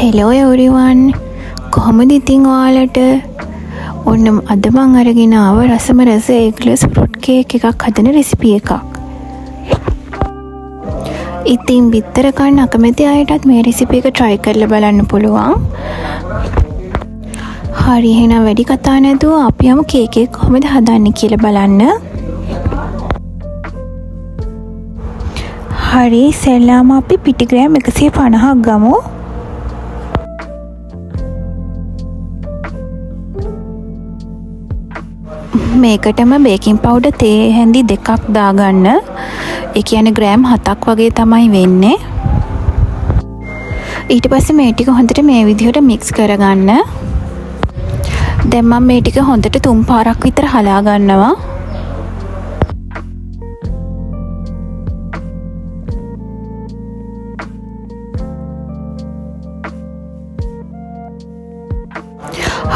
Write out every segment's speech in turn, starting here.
Hello everyone කොහොමද ඉතින් ඔයාලට ඔන්න අද මං අරගෙන ආව රසම රස ඒග්ලස් ෆෘට් කේක් එකක් හදන රෙසිපි එකක්. ඉතින් බිත්තර කන්න අකමැති අයටත් මේ රෙසිපි එක try කරලා බලන්න පුළුවන්. හරි එහෙනම් වැඩි කතා නැතුව අපි යමු කේක් එක කොහොමද හදන්නේ කියලා බලන්න. හරි ඉස්සෙල්ලාම අපි පිටි ග්‍රෑම් 150ක් ගමු. මේකටම බේකින් පවුඩර් තේ හැඳි 2ක් දාගන්න. ඒ කියන්නේ ග්‍රෑම් 7ක් වගේ තමයි වෙන්නේ. ඊට පස්සේ මේ ටික හොඳට මේ විදිහට මික්ස් කරගන්න. දැන් මම මේ ටික හොඳට 3 පාරක් විතර හලා ගන්නවා.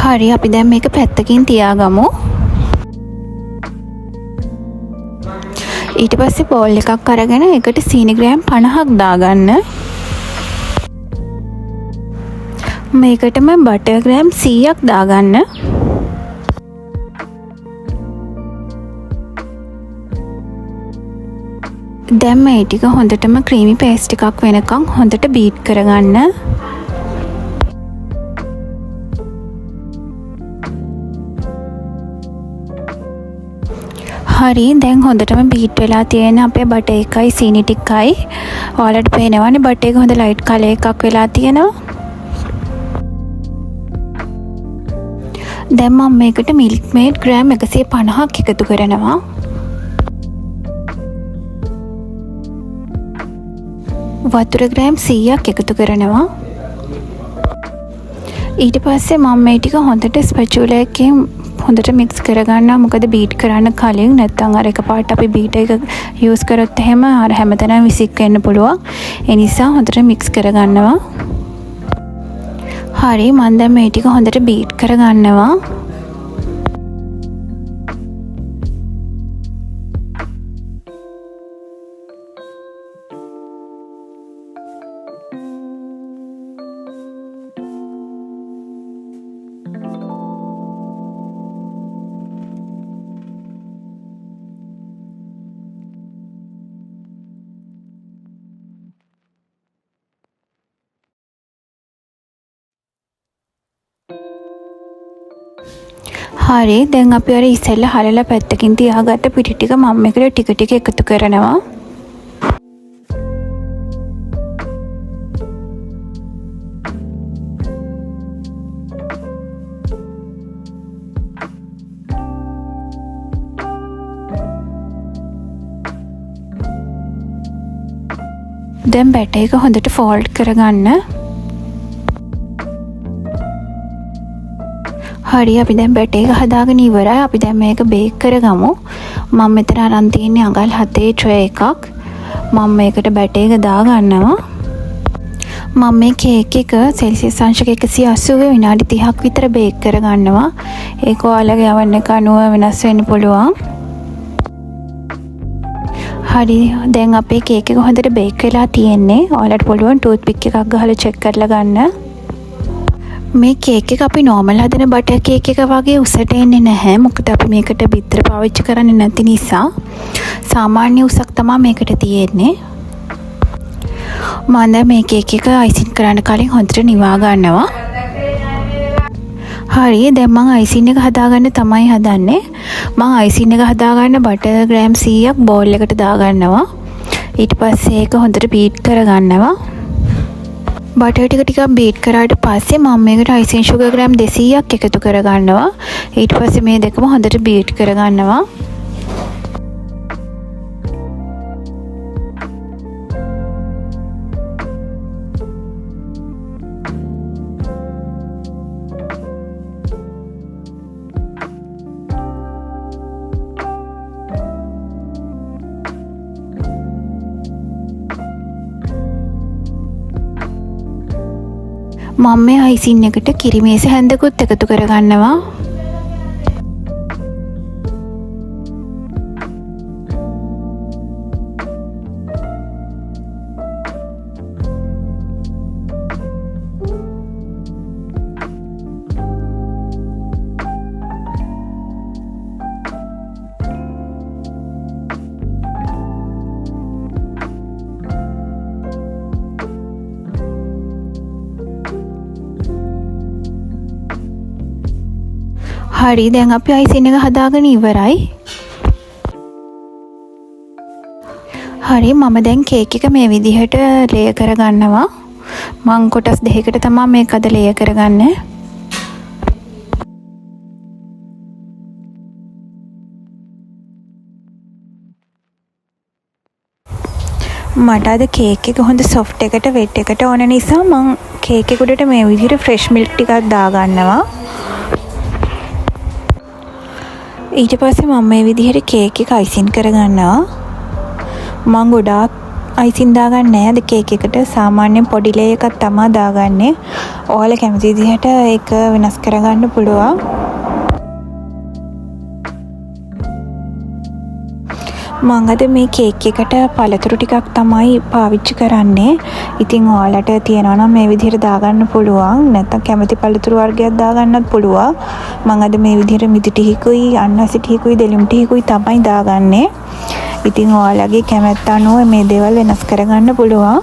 හරි අපි දැන් මේක පැත්තකින් තියාගමු. ඊට පස්සේ බෝල් එකක් අරගෙන ඒකට සීනි ග්‍රෑම් 50ක් දාගන්න. මේකටම බටර් ග්‍රෑම් 100ක් දාගන්න. දැන් මේ ටික හොඳටම ක්‍රීමි පේස්ට් එකක් වෙනකන් හොඳට බීට් කරගන්න. හරි දැන් හොඳටම බීට් වෙලා තියෙන අපේ බටර් එකයි සීනි ටිකයි. ඔයාලට පේනවනේ බටර් එක හොඳ ලයිට් කලර් එකක් වෙලා තියෙනවා. දැන් මම මේකට මිල්ක් මේඩ් ග්‍රෑම් 150ක් එකතු කරනවා. වතුර ග්‍රෑම් 100ක් එකතු කරනවා. ඊට පස්සේ මම මේ ටික හොඳට ස්පැචුලා එකකින් හොඳට මික්ස් කරගන්නවා. මොකද බීට් කරන්න කලින් නැත්නම් අර එකපාරට අපි බීට් එක යූස් කරොත් එහෙම අර හැමතැනම විසික් වෙන්න පුළුවන්. ඒ නිසා හොඳට මික්ස් කරගන්නවා. හරි මම දැන් මේ ටික හොඳට බීට් කරගන්නවා. හරි දැන් අපි අර ඉස්සෙල්ලා හලලා පැත්තකින් තියාගත්ත පිටි ටික මම මේකට ටික ටික එකතු කරනවා. දැන් බැටර් එක හොඳට ෆෝල්ඩ් කරගන්න. හරි අපි දැන් බැටර් එක හදාගෙන ඉවරයි. අපි දැන් මේක බේක් කරගමු. මම මෙතන අරන් තියෙන්නේ අඟල් 7 ට්‍රේ එකක්. මම මේකට බැටර් එක දාගන්නවා. මම මේ කේක් එක සෙල්සියස් අංශක 180 විනාඩි 30ක් විතර බේක් කරගන්නවා. ඒක ඔයාලගේ oven එක අනුව වෙනස් වෙන්න පුළුවන්. හරි දැන් අපේ කේක් එක හොඳට බේක් වෙලා තියෙන්නේ. ඔයාලට පුළුවන් ටූත් පික් එකක් ගහලා චෙක් කරලා ගන්න. මේ කේක් එක අපි නෝමල් හදන බටර් කේක් එක වගේ උසට එන්නේ නැහැ. මොකද අපි මේකට බිත්තර පාවිච්චි කරන්නේ නැති නිසා. සාමාන්‍ය උසක් තමයි මේකට තියෙන්නේ. මම දැන් මේ කේක් එක අයිසින් කරන්න කලින් හොඳට නිවා ගන්නවා. හරි දැන් මම අයිසින් එක හදාගන්න තමයි හදන්නේ. මම අයිසින් එක හදාගන්න බටර් ග්‍රෑම් 100ක් බෝල් එකට දාගන්නවා. ඊට පස්සේ ඒක හොඳට බීට් කරගන්නවා. බටර් ටික ටිකක් බීට් කරාට පස්සේ මම මේකට අයිසින් සුගර් ග්‍රෑම් 200ක් එකතු කරගන්නවා. ඊට පස්සේ මේ දෙකම හොඳට බීට් කරගන්නවා. මම මේ අයිසින් එකට කිරිමේසි හැන්දකුත් එකතු කරගන්නවා. හරි දැන් අපි අයිසින් එක හදාගෙන ඉවරයි. හරි මම දැන් කේක් එක මේ විදිහට ලේ කරගන්නවා. මං කොටස් දෙකකට තමයි මේක අද ලේ කරගන්නේ. මට අද කේක් එක හොඳ සොෆ්ට් එකට වෙට් එකට ඕන නිසා මං කේක් එක උඩට මේ විදිහට ෆ්‍රෙෂ් මිල්ක් ටිකක් දාගන්නවා. ඊට පස්සේ මම මේ විදිහට කේක් එක අයිසින් කරගන්නවා. මං ගොඩාක් අයිසින් දාගන්නේ නැහැ අද කේක් එකට. සාමාන්‍යයෙන් පොඩි ලේ එකක් තමයි දාගන්නේ. ඔයාලා කැමති විදිහට ඒක වෙනස් කරගන්න පුළුවන්. මං අද මේ කේක් එකට පළතුරු ටිකක් තමයි පාවිච්චි කරන්නේ. ඉතින් ඔයාලට තියෙනවා නම් මේ විදිහට දාගන්න පුළුවන්. නැත්නම් කැමති පළතුරු වර්ගයක් දාගන්නත් පුළුවන්. මං අද මේ විදිහට මිදි ටිකකුයි අන්නසි ටිකකුයි දෙලුම් ටිකකුයි තමයි දාගන්නේ. ඉතින් ඔයාලගේ කැමැත්ත අනුව මේ දේවල් වෙනස් කරගන්න පුළුවන්.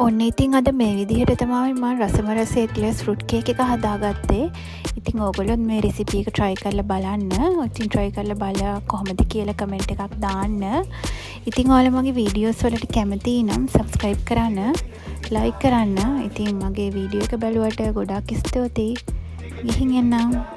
ඔන්න ඉතින් අද මේ විදිහට තමයි මම රසම රස එක්ලස් ෆෘට් කේක් එක හදාගත්තේ. ඉතින් ඕගොල්ලොත් මේ රෙසිපි එක try කරලා බලන්න. ඉතින් try කරලා බලලා කොහොමද කියලා කමෙන්ට් එකක් දාන්න. ඉතින් ඔයාලා මගේ වීඩියෝස් වලට කැමති නම් subscribe කරන්න, like කරන්න. ඉතින් මගේ වීඩියෝ එක බලුවට ගොඩාක් ස්තුතියි. ගිහින් එන්නම්.